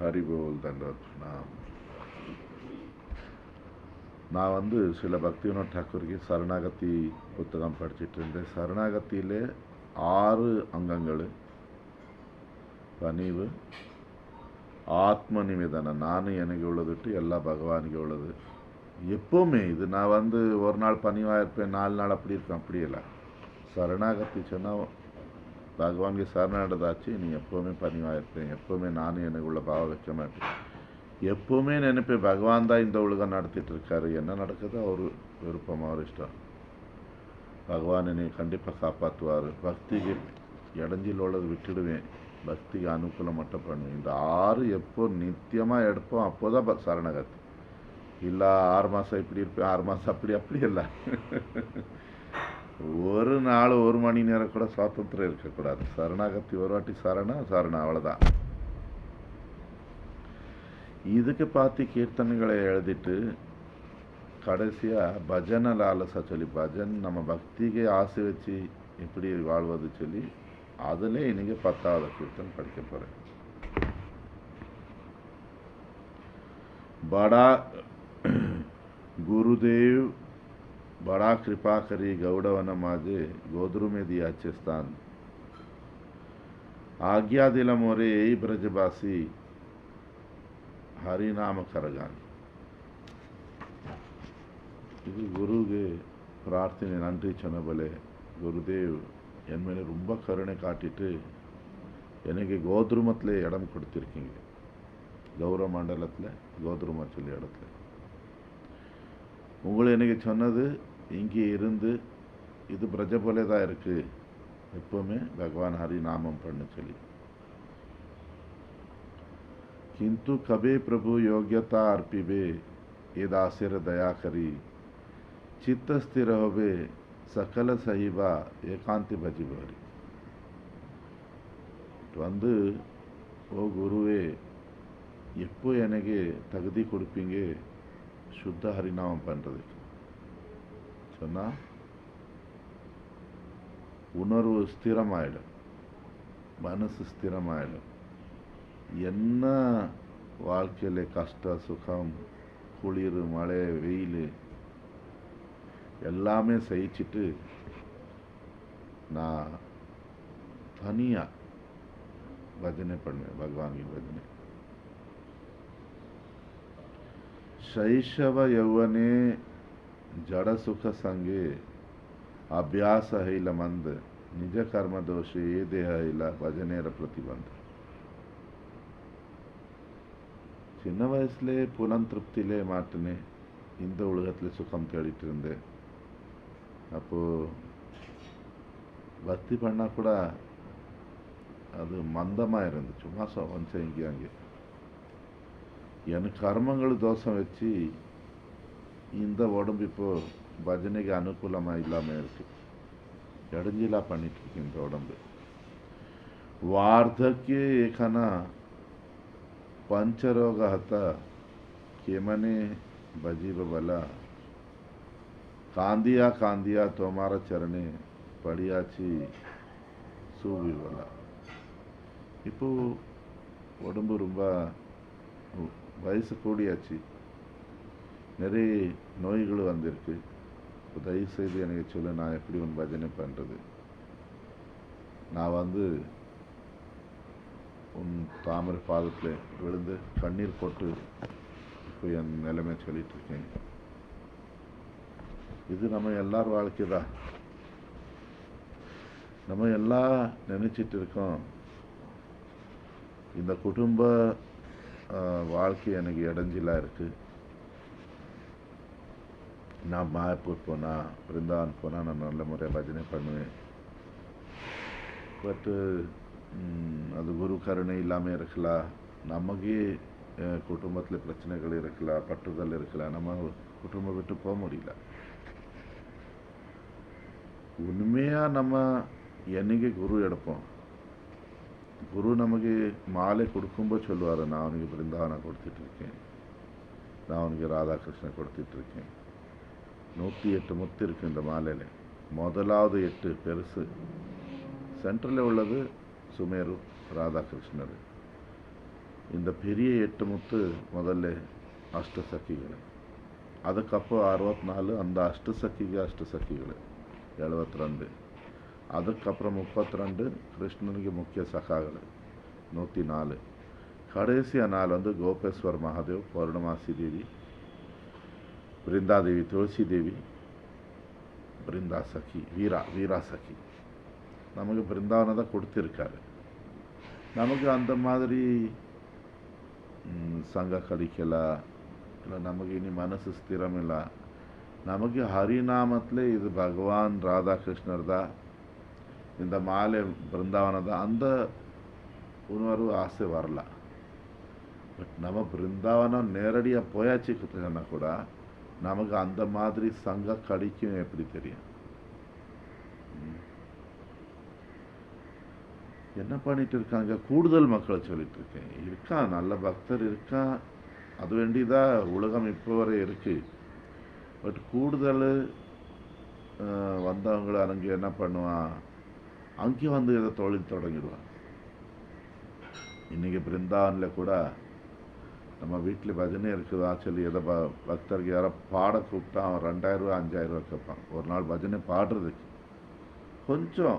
ஹரிபோல் தண்டவத் நான் சில பக்திவினோத் டாக்கூருக்கு சரணாகதி புத்தகம் படிச்சுட்டு இருந்தேன். சரணாகத்தியிலே 6 அங்கங்கள்: பணிவு, ஆத்ம நிவேதனம், நான் எனக்கு உள்ளதுட்டு எல்லாம் பகவானுக்கு உள்ளது. எப்போவுமே இது நான் ஒரு நாள் பணிவாக இருப்பேன், 4 நாள் அப்படி இருப்பேன், அப்படி இல்லை. சரணாகதி சொன்னால் பகவானுக்கு சரணாகதாச்சு, நீ எப்போவுமே பணிவாக இருப்பேன், எப்போவுமே நானும் எனக்கு உள்ள பாவம் வைக்க மாட்டேன், எப்போவுமே நினைப்பேன் பகவான் தான் இந்த உலகம் நடத்திட்டு இருக்காரு, என்ன நடக்குதோ அவர் விருப்பம், அவர் இஷ்டம், பகவான் என்னை கண்டிப்பாக காப்பாற்றுவார், பக்திக்கு இடைஞ்சில் உள்ளது விட்டுடுவேன், பக்திக்கு அனுகூலம் மட்டும் பண்ணுவேன். இந்த 6 எப்போ நித்தியமாக எடுப்போம், அப்போ தான் சரணாகதி. இல்லை 6 மாதம் இப்படி இருப்பேன், 6 மாதம் அப்படி இல்லை. ஒரு நாள் 1 மணி நேரம் கூட சுவாதந்திரம் இருக்கக்கூடாது. சரணாகதி ஒரு வாட்டி சரணம் அவ்வளோதான். இதுக்கு பார்த்து கீர்த்தனைகளை எழுதிட்டு கடைசியாக பஜனை லாலசா சொல்லி, பஜன் நம்ம பக்திக்கு ஆசை வச்சு எப்படி வாழ்வது சொல்லி அதில் இன்னைக்கு 10வது கீர்த்தனை படிக்க போகிறேன். बड़ा गुरुदेव बड़ा कृपा करी गौडवन माझे गोदरू में दियाचे स्थान आज्ञा दिला मोरे यही ब्रजबासी हरिनाम करगान. இது குருவுக்கு பிரார்த்தனை, நன்றி சொன்ன போல, குருதேவ் என் மேலே ரொம்ப கருணை காட்டிட்டு எனக்கு கோத்ருமத்தில் இடம் கொடுத்துருக்கீங்க. கௌரவ மண்டலத்தில் கோத்ருமா சொல்லி இடத்துல உங்களை எனக்கு சொன்னது, இங்கே இருந்து இது பிரஜ போலே தான் இருக்குது, எப்போவுமே பகவான் ஹரி நாமம் பண்ண சொல்லி. किंतु कबे प्रभु योग्यता अर्पिबे ये दासिर दया करी चित्त स्थिर होबे सकल सहिबा ஏகாந்தி பஜிபரி. ஓ குருவே, எப்போ எனக்கு தகுதி கொடுப்பீங்க சுத்த ஹரிநாமம் பண்ணுறதுக்கு சொன்னால் உணர்வு ஸ்திரமாயிடும், மனசு ஸ்திரமாயிடும். என்ன வாழ்க்கையில் கஷ்ட சுகம் குளிர் மழை வெயில் எல்லாமே சகிச்சுட்டு நான் தனியாக பஜனை பண்ணுவேன், பகவானின் பஜனை. शैशव यौवने जड़ सुख संगे अभ्यास हिल मंद निज कर्म दोषे ये देह हिल भजनेर प्रतिबंध. சின்ன வயசுலே புலன் திருப்தியிலே மாட்டினே இந்த உலகத்தில் சுகம் தேடிட்டு இருந்தேன். அப்போது பக்தி பண்ணால் கூட அது மந்தமாக இருந்து, சும்மா வந்து இங்கே அங்கே எனக்கு கர்மங்கள் தோஷம் வச்சு இந்த உடம்பு இப்போது பஜனைக்கு அனுகூலமாக இல்லாமல் இருக்கு, இடைஞ்சலாக பண்ணிட்டு இருக்கு இந்த உடம்பு. वार्धक्य एखाना पंचरोग हता केमने बजीब बला कांदिया कांदिया तोमारा चरणे पड़ियाची सूबी बला. இப்போ உடம்பு ரொம்ப வயசு கூடியாச்சு, நிறைய நோய்கள் வந்திருக்கு. தயவுசெய்து எனக்கு சொல்ல, நான் எப்படி உன் பஜனை பண்ணுறது? நான் உன் தாமரை பாதத்தில் விழுந்து கண்ணீர் போட்டு இப்போ என் நிலைமை சொல்லிட்டு இருக்கேன். இது நம்ம எல்லார் வாழ்க்கை தான். நம்ம எல்லாம் நினைச்சிட்டு இருக்கோம், இந்த குடும்ப வாழ்க்கை எனக்கு இடைஞ்சலாக இருக்குது, நான் மாயப்பூர் போனால் பிருந்தாவன் போனால் நான் நல்ல முறையாக பஜனை பண்ணுவேன். பட்டு அது குரு கருணை இல்லாமல் இருக்கலாம், நமக்கே குடும்பத்தில் பிரச்சனைகள் இருக்கலாம், பற்றுதல் இருக்கலாம், நம்ம குடும்பம் விட்டு போக முடியல. உண்மையாக நம்ம என்னைக்கு குரு எடுப்போம், குரு நமக்கு மாலை கொடுக்கும்போது சொல்லுவார், நான் அவனுக்கு பிருந்தாவனை கொடுத்துட்ருக்கேன், நான் அவனுக்கு ராதாகிருஷ்ணன் கொடுத்துட்ருக்கேன். 108 முத்து இருக்குது இந்த மாலையில். முதலாவது 8 பெருசு, சென்டரில் உள்ளது சுமேரு ராதாகிருஷ்ணர், இந்த பெரிய 8 முத்து முதல்ல ಅಷ್ಟಸಖಿಗಳು, ಅದಕ್ಕಪ್ಪ 64 அந்த ಅಷ್ಟಸಖಿಗಳು 72, அதுக்கப்புறம் 32 கிருஷ்ணனுக்கு முக்கிய சகாக்கள் 104, கடைசியா 4 வந்து கோபேஸ்வர் மகாதேவ், பௌர்ணமாசி தேவி, பிருந்தாதேவி, துளசி தேவி, பிருந்தா சಖಿ, வீரா சಖி. நமக்கு பிருந்தாவனை தான் கொடுத்துருக்காரு. நமக்கு அந்த மாதிரி ಸಂಘ ಕಲಿಕಲ್ಲ, ಇಲ್ಲ ನಮಗೆ ಇನ್ನು ಮನಸ್ಸು ಸ್ಥಿರಮಿಲ್ಲ. ನಮಗೆ ಹರಿನಾಮತ್ಲೇ ಇದು ಭಗವಾನ್ ರಾಧಾಕೃಷ್ಣರ್ದ இந்த மாலை பிருந்தாவனದ அந்த உணர்வு ஆசை வரல. பட் நம்ம பிருந்தாவனம் நேரடியாக போயாச்சுக்கிட்டோன்னா கூட நமக்கு அந்த மாதிரி சங்க கடிக்கும் எப்படி தெரியும்? என்ன பண்ணிட்டு இருக்காங்க? கூடுதல் மக்களை சொல்லிட்டு இருக்கேன். இருக்கான், நல்ல பக்தர் இருக்கான், அது வேண்டிதான் உலகம் இப்போ வரை இருக்கு. பட் கூடுதல் வந்தவங்களை அங்கே என்ன பண்ணுவான், அங்கேயும் வந்து ஏதோ தொழில் தொடங்கிடுவான். இன்றைக்கி பிருந்தாவனில் கூட நம்ம வீட்டில் பஜனை இருக்குதா சொல்லி எதை பக்தருக்கு யாரோ பாட கூப்பிட்டா அவன் 2000 ரூபா 5000 ரூபா கேட்பான் ஒரு நாள் பஜனை பாடுறதுக்கு. கொஞ்சம்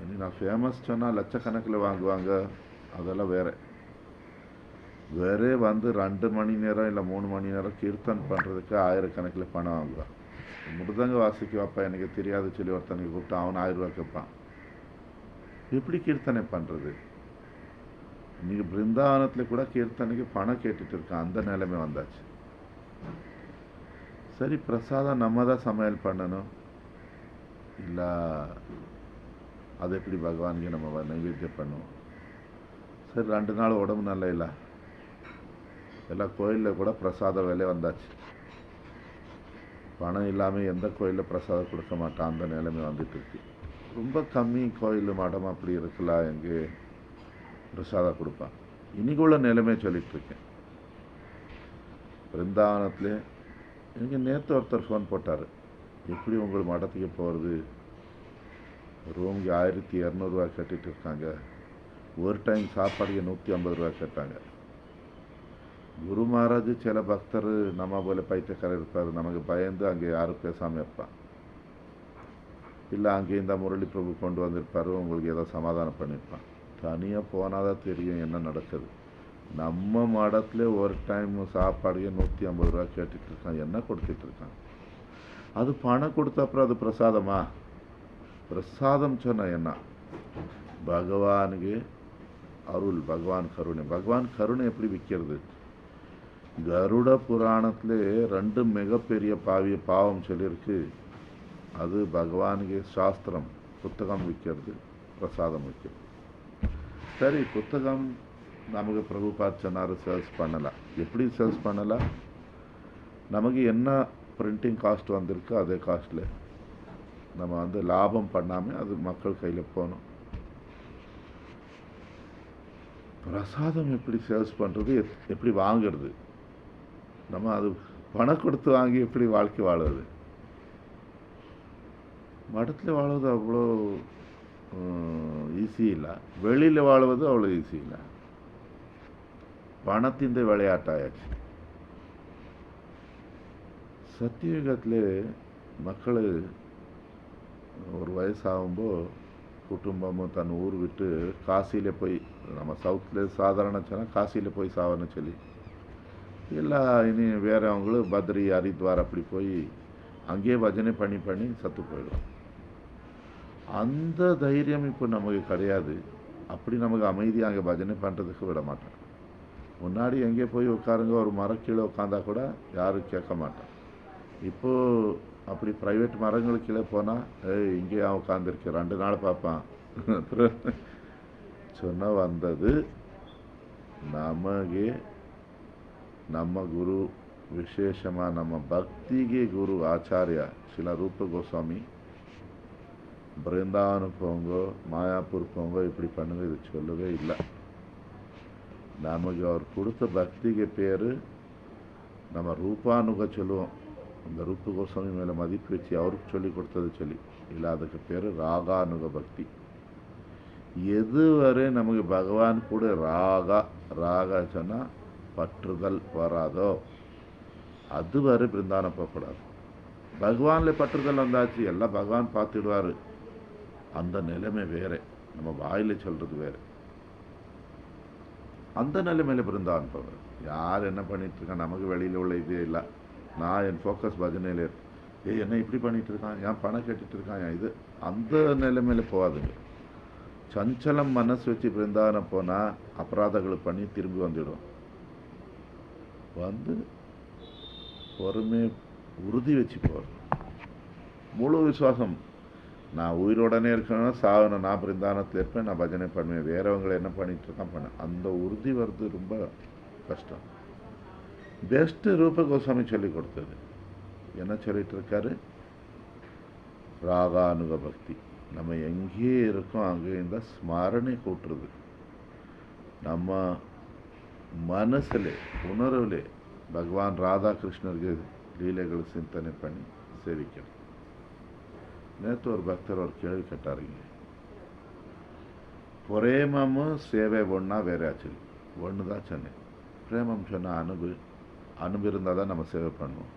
இனி நான் ஃபேமஸ் சொன்னால் லட்சக்கணக்கில் வாங்குவாங்க, அதெல்லாம் வேறே வந்து 2 மணி நேரம் இல்லை 3 மணி நேரம் கீர்த்தன் பண்ணுறதுக்கு 1000 கணக்கில் பணம் வாங்குவான். மிருதங்க வாசிக்கு வாப்பா எனக்கு தெரியாது சொல்லி ஒருத்தனுக்கு கூப்பிட்டு அவன் 1000 ரூபா கேட்பான். எப்படி கீர்த்தனை பண்ணுறது? இன்றைக்கி பிருந்தாவனத்தில் கூட கீர்த்தனைக்கு பணம் கேட்டுட்டு இருக்கான், அந்த நிலைமை வந்தாச்சு. சரி, பிரசாதம் நம்ம தான் சமையல் பண்ணணும், இல்லை அது எப்படி பகவானுக்கு நம்ம நைவேத்தியம் பண்ணுவோம்? சரி, 2 நாள் உடம்பு நல்லா இல்லை, எல்லா கோயிலில் கூட பிரசாத வேலை வந்தாச்சு. பணம் இல்லாமல் எந்த கோயிலில் பிரசாதம் கொடுக்க மாட்டான், அந்த நிலைமை வந்துட்டு இருக்கு. ரொம்ப கம்மி கோயில் மடம் அப்படி இருக்கலாம் எங்கே பிரசாதம் கொடுப்பான். இன்னைக்குள்ள நிலைமை சொல்லிட்டு இருக்கேன். பிருந்தாவனத்தில் எனக்கு நேற்று ஒருத்தர் ஃபோன் போட்டார், எப்படி உங்கள் மடத்துக்கு போகிறது, ரூமுக்கு 1200 ரூபா கட்டிட்டு இருக்காங்க, ஒரு டைம் சாப்பாடுக்கு 150 ரூபா கேட்டாங்க. குரு மகாராஜ் சில பக்தர் நம்ம போல பைத்தியக்காரர் இருப்பார், நமக்கு பயந்து அங்கே யாரும் பேசாமல் இருப்பான். இல்லை அங்கே இந்த முரளி பிரபு கொண்டு வந்திருப்பார், உங்களுக்கு ஏதோ சமாதானம் பண்ணியிருப்பான். தனியாக போனால் தான் தெரியும் என்ன நடக்குது. நம்ம மடத்துல ஒரு டைம் சாப்பாடுக்கு 150 ரூபா கேட்டுட்டு இருக்கான், என்ன கொடுத்துட்டு இருக்கான்? அது பணம் கொடுத்த அப்புறம் அது பிரசாதமா? பிரசாதம் சொன்ன என்ன? பகவானுக்கு அருள், பகவான் கருணை. பகவான் கருணை எப்படி விற்கிறது? கருட புராணத்தில் 2 மிகப்பெரிய பாவம் சொல்லியிருக்கு. அது பகவானுக்கு சாஸ்திரம் புத்தகம் விற்கிறது, பிரசாதம் விற்கிறது. சரி, புத்தகம் நமக்கு பிரபுபாத் சொன்னார் சர்ச் பண்ணலாம். எப்படி சர்ச் பண்ணலாம்? நமக்கு என்ன பிரிண்டிங் காஸ்ட் வந்திருக்கு அதே காஸ்ட்டில் நம்ம வந்து லாபம் பண்ணாமல் அது மக்கள் கையில் போகணும். பிரசாதம் எப்படி சேல்ஸ் பண்ணுறது, எப்படி வாங்கிறது? நம்ம அது பணம் கொடுத்து வாங்கி எப்படி வாழ்க்கை வாழுறது? மடத்தில் வாழ்வது அவ்வளோ ஈஸி இல்லை, வெளியில் வாழ்வது அவ்வளோ ஈஸி இல்லை. பணத்தின் விளையாட்டாயாச்சு. சத்தியுகத்தில் மக்கள் ஒரு வயசாகும்போது குடும்பமும் தன் ஊர் விட்டு காசியில் போய், நம்ம சவுத்தில் சாதாரண சொன்னால் காசியில் போய் சாவன்னு சொல்லி, இல்லை இனி வேறவங்களும் பத்ரி ஹரித்வார் அப்படி போய் அங்கேயே பஜனை பண்ணி சத்து போயிடும். அந்த தைரியம் இப்போ நமக்கு கிடையாது. அப்படி நமக்கு அமைதியாக அங்கே பஜனை பண்ணுறதுக்கு விட மாட்டோம். முன்னாடி எங்கே போய் உட்காருங்க, ஒரு மரக்கீழே உட்காந்தா கூட யாரும் கேட்க மாட்டான். இப்போது அப்படி ப்ரைவேட் மரங்களுக்கு கீழே போனால் இங்கேயா உட்காந்துருக்கேன் 2 நாள் பார்ப்பான். சொன்ன வந்தது ನಮಗೆ ನಮ್ಮ ಗುರು ವಿಶೇಷமாக நம்ம பக்திಗೆ குரு ஆச்சாரியா சில ரூப கோஸ்வாமி, பிருந்தாவனம் போங்கோ, மாயாப்பூர் போங்கோ, இப்படி பண்ணுங்க, இது சொல்லவே இல்லை. நமக்கு அவர் கொடுத்த பக்திக்கு பேர் நம்ம ரூபானுக சொல்லுவோம். அந்த ரூப கோஸ்வாமி மேலே மதிப்பு வச்சு அவருக்கு சொல்லி கொடுத்தது சொல்லி இல்லை, அதுக்கு பேர் ராகானுக பக்தி. எதுவரை நமக்கு பகவான் கூட ராகா சொன்னால் பற்றுதல் வராதோ அதுவரை பிருந்தாவனம் போகக்கூடாது. பகவானில் பற்றுதல் வந்தாச்சு, எல்லாம் பகவான் பார்த்துடுவார். அந்த நிலைமை வேறு, நம்ம வாயில் சொல்கிறது வேறு. அந்த நிலைமையில் பிருந்தாவன் போவார். யார் என்ன பண்ணிகிட்ருக்கான் நமக்கு வெளியில் உள்ள இதே இல்லை. நான் என் ஃபோக்கஸ் பஜனையில் இருக்கு. என்ன இப்படி பண்ணிகிட்ருக்கான், ஏன் பணம் கேட்டுட்டு இருக்கான், இது அந்த நிலைமையில் போகாதுங்க. சஞ்சலம் மனசு வச்சு பிருந்தாவனம் போனால் அபராதங்களை பண்ணி திரும்பி வந்துடும். வந்து பொறுமை உறுதி வச்சு போகிறது, முழு விசுவாசம். நான் உயிரோடனே இருக்கணும், சாகணும், நான் பிருந்தாவனத்தில் இருப்பேன், நான் பஜனை பண்ணுவேன், வேறவங்களை என்ன பண்ணிகிட்ருக்கான் பண்ணேன், அந்த உறுதி வர்றது ரொம்ப கஷ்டம். பெஸ்ட்டு ரூப கோஸ்வாமி சொல்லி கொடுத்தது என்ன சொல்லிட்டு இருக்காரு, ராகானுக பக்தி. நம்ம எங்கேயே இருக்கோம் அங்கே இந்த ஸ்மரணை கூட்டுறது, நம்ம மனசில் உணர்வில் பகவான் ராதாகிருஷ்ணருக்கு லீலைகளை சிந்தனை பண்ணி சேவிக்கணும். நேற்று ஒரு பக்தர் ஒரு கேள்வி கேட்டாருங்க, பிரேமமும் சேவை ஒன்றா வேற ஆச்சு. ஒன்று தான் சொன்னேன், பிரேமம் சொன்னால் அனுபு இருந்தால் தான் நம்ம சேவை பண்ணுவோம்.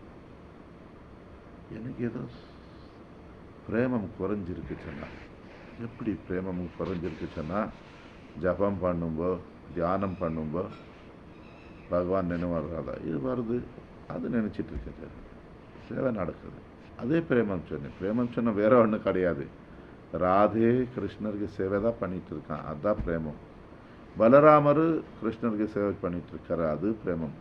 எனக்கு ஏதோ பிரேமம் குறைஞ்சிருக்கு சொன்னால், எப்படி பிரேமம் குறைஞ்சிருக்கு சொன்னால், ஜபம் பண்ணும்போ தியானம் பண்ணும்போ பகவான் நினைவு வர்றாதா, இது வருது, அது நினச்சிட்டு இருக்கேன், சேவை நடக்குது. அதே பிரேமம் சொன்னேன். பிரேமம் சொன்ன வேற ஒன்றும் கிடையாது, ராதே கிருஷ்ணருக்கு சேவை தான் பண்ணிட்டு இருக்கான், அதுதான் பிரேமம். பலராமர் கிருஷ்ணருக்கு சேவை பண்ணிட்டு இருக்காரு, அது பிரேமம்.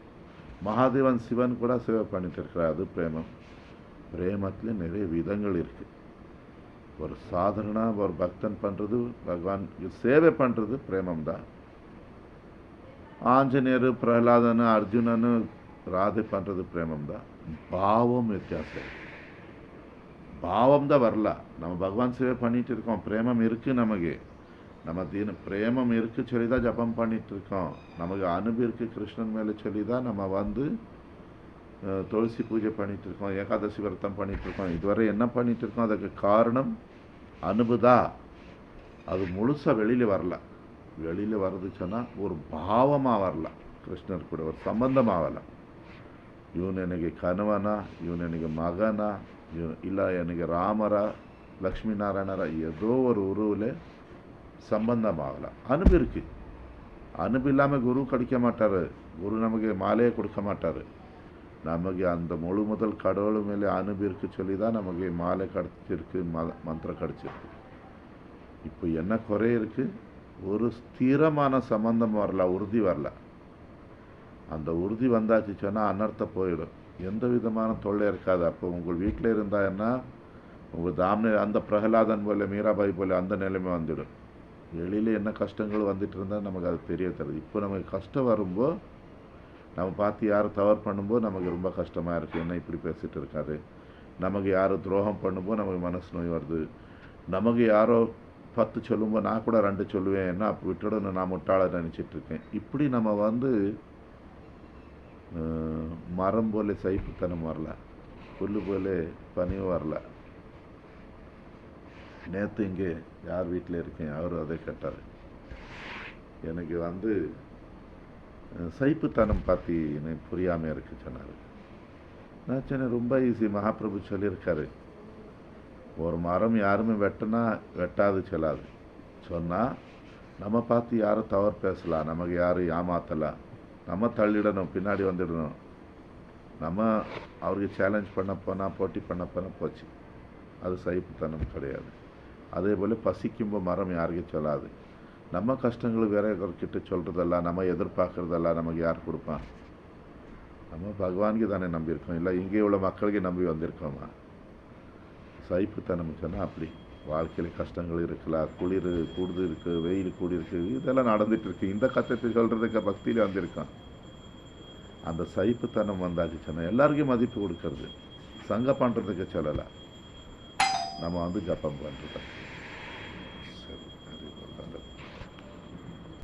மகாதேவன் சிவன் கூட சேவை பண்ணிட்டு இருக்கிறார், அது பிரேமம். பிரேமத்தில் நிறைய விதங்கள் இருக்குது. ஒரு சாதாரண ஒரு பக்தன் பண்ணுறது, பகவானுக்கு சேவை பண்ணுறது பிரேமம் தான். ஆஞ்சநேயர், பிரகலாதன், அர்ஜுனன், ராதை பண்ணுறது பிரேமம் தான். பாவம் வித்தியாசம், பாவம் தான் வரல. நம்ம பகவான் சேவை பண்ணிட்டு இருக்கோம், பிரேமம் இருக்குது நமக்கு, நம்ம பிரேமம் இருக்குது சொல்லி தான் ஜபம் பண்ணிட்டு இருக்கோம், நமக்கு அனுபவம் இருக்குது கிருஷ்ணன் மேலே சொல்லி தான் நம்ம வந்து துளசி பூஜை பண்ணிட்டு இருக்கோம், ஏகாதசி விரதம் பண்ணிட்டு இருக்கோம். இதுவரை என்ன பண்ணிட்டு இருக்கோம், அதுக்கு காரணம் அனுபதா. அது முழுசாக வெளியில் வரல. வெளியில் வர்றது சொன்னால் ஒரு பாவமாக வரல, கிருஷ்ணர் கூட ஒரு சம்பந்தமாகல. இவன் எனக்கு கணவனா, இவன் எனக்கு மகனா, இல்லை எனக்கு ராமரா, லக்ஷ்மி நாராயணரா, ஏதோ ஒரு உருவில் சம்பந்தமாகலை. அனுபு இருக்கு, அனுபு இல்லாமல் குரு கிடைக்க மாட்டார், குரு நமக்கு மாலையே கொடுக்க மாட்டார். நமக்கு அந்த முழு முதல் கடவுள் மேலே அனுபு இருக்கு சொல்லி தான் நமக்கு மாலை கிடச்சிருக்கு, மந்திரம் கிடச்சிருக்கு. இப்போ என்ன குறை இருக்குது, ஒரு ஸ்திரமான சம்பந்தம் வரல, உறுதி வரல. அந்த உறுதி வந்தாச்சு சொன்னால் அனர்த்தம் போயிடும், எந்த விதமான தொல்லை இருக்காது. அப்போ உங்கள் வீட்டில் இருந்தான்னா உங்கள் தாமனை அந்த பிரகலாதன் போல, மீராபாய் போல அந்த நிலைமை வந்துடும். வெளியில் என்ன கஷ்டங்கள் வந்துட்டு இருந்தால் நமக்கு அது தெரிய தருது. இப்போ நமக்கு கஷ்டம் வரும்போது, நம்ம பார்த்து யாரும் தவறு பண்ணும்போது நமக்கு ரொம்ப கஷ்டமாக இருக்குது, என்ன இப்படி பேசிகிட்டு இருக்காரு. நமக்கு யாரும் துரோகம் பண்ணும்போது நமக்கு மனசு நோய் வருது. நமக்கு யாரோ 10 சொல்லும்போது நான் கூட 2 சொல்லுவேன், என்ன அப்போ விட்டுடணும், நான் முட்டாளை நினச்சிட்ருக்கேன். இப்படி நம்ம வந்து மரம் போல சைப்புத்தனம் வரல, புல் போல பனியும் வரல. நேற்று இங்கே யார் வீட்டில் இருக்கேன், அவர் அதை கேட்டார். எனக்கு வந்து சைப்புத்தனம் பற்றி எனக்கு புரியாமல் இருக்கு சொன்னார். நான் சொன்னேன், ரொம்ப ஈஸி, மகாபிரபு சொல்லியிருக்காரு, ஒரு மரம் யாருமே வெட்டினா வெட்டாது சொல்லாது சொன்னால், நம்ம பார்த்து யாரும் தவறு பேசலாம், நமக்கு யாரும் ஏமாற்றலாம், நம்ம தள்ளிடணும், பின்னாடி வந்துடணும். நம்ம அவருக்கு சேலஞ்ச் பண்ண போனால், போட்டி பண்ண போனால் போச்சு, அது சைப்புத்தனம் கிடையாது. அதே போல் பசிக்கும்போது மரம் யாருக்கும் சொல்லாது. நம்ம கஷ்டங்கள் வேறக்கிட்ட சொல்கிறதெல்லாம், நம்ம எதிர்பார்க்குறதெல்லாம் நமக்கு யார் கொடுப்பான்? நம்ம பகவானுக்கு தானே நம்பியிருக்கோம், இல்லை இங்கே உள்ள மக்களுக்கு நம்பி வந்திருக்கோமா? சைப்புத்தனம் சொன்னால் அப்படி வாழ்க்கையில் கஷ்டங்கள் இருக்கலாம், குளிர் கூடுது இருக்குது, வெயில் கூடி இருக்குது, இதெல்லாம் நடந்துகிட்ருக்கு. இந்த கஷ்டத்தை சொல்கிறதுக்கு பக்தியில் வந்திருக்கான். அந்த சைப்புத்தனம் வந்தாச்சு சொன்னால் எல்லாருக்கும் மதிப்பு கொடுக்கறது, சங்கம் பண்ணுறதுக்கு சொல்லலை, நம்ம வந்து ஜப்பம் பண்ணுறது.